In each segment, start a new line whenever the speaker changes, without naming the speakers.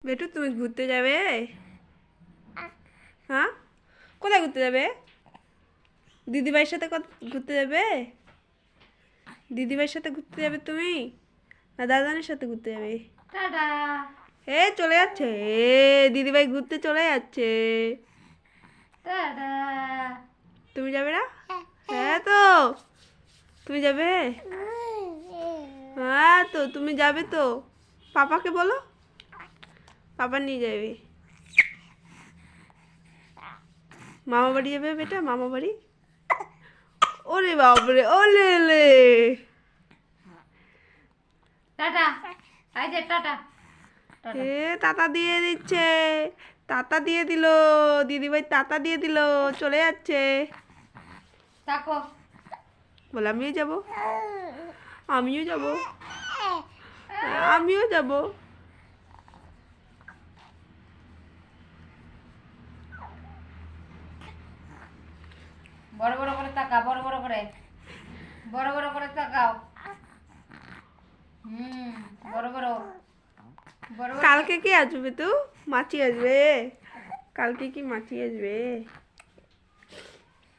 বেটু তুমি ঘুরতে যাবে? হ্যাঁ, কোথায় ঘুরতে যাবে? দিদিভাইয়ের সাথে ঘুরতে যাবে? দিদিভাইয়ের সাথে ঘুরতে যাবে তুমি, না দাদানের সাথে ঘুরতে যাবে?
টাটা।
এ চলে যাচ্ছে, দিদিভাই ঘুরতে চলে যাচ্ছে।
টাটা।
তুমি যাবে না? হ্যাঁ তো, তুমি যাবে? হ্যাঁ তো, তুমি যাবে তো। পাপাকে বলো, পাপা নিয়ে যাবে। মামা বাড়ি যাবে বেটা, মামা বাড়ি। ওরে বাপরে, ওলে লে।
টাটা। এই যে টাটা। টাটা।
এ তাতা দিয়ে দিচ্ছে, তাতা দিয়ে দিল, দিদিভাই তাতা দিয়ে দিল, চলে যাচ্ছে।
তাকো।
বলে আমিও যাব, আমিও যাব, আমিও যাব।
বড় বড় করে তাকাও, বড় বড় করে, বড় বড় করে তাকাও। হুম, বড় বড়, বড় বড়।
কালকে কি আসবে তো? মাছি আসবে কালকে, কি মাছি আসবে?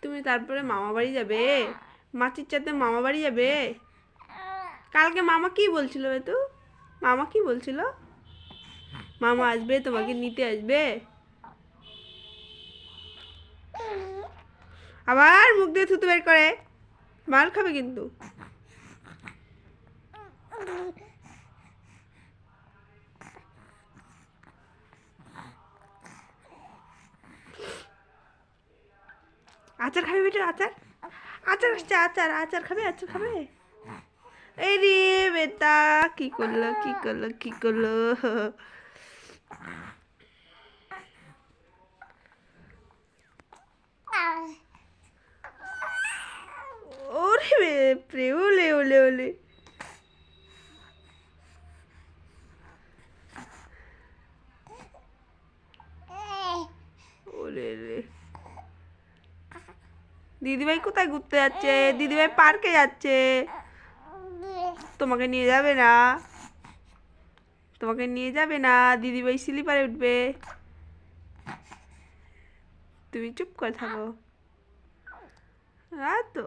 তুমি তারপরে মামা বাড়ি যাবে, মাছির সাথে মামা বাড়ি যাবে? কালকে মামা কি বলছিল বেতু? মামা কি বলছিল? মামা আসবে, তোমাকে নিতে আসবে। আবার মুখ দিয়ে থুতু বের করে, মাল খাবে কিন্তু। আচার খাবে বেটা, আচার, আচার আসছে, আচার, আচার খাবে, আচার খাবে। এই রে বেটা, কি করলো, কি করলো, কি করলো? ওরে বাপরে, ওলে ওলে ওলে। ওরে রে, দিদিভাই কোথায় ঘুরতে যাচ্ছে? দিদিভাই পার্কে যাচ্ছে, তোমাকে নিয়ে যাবে না, তোমাকে নিয়ে যাবে না। দিদিভাই স্লিপারে উঠবে, তুমি চুপ করে থাকো। তো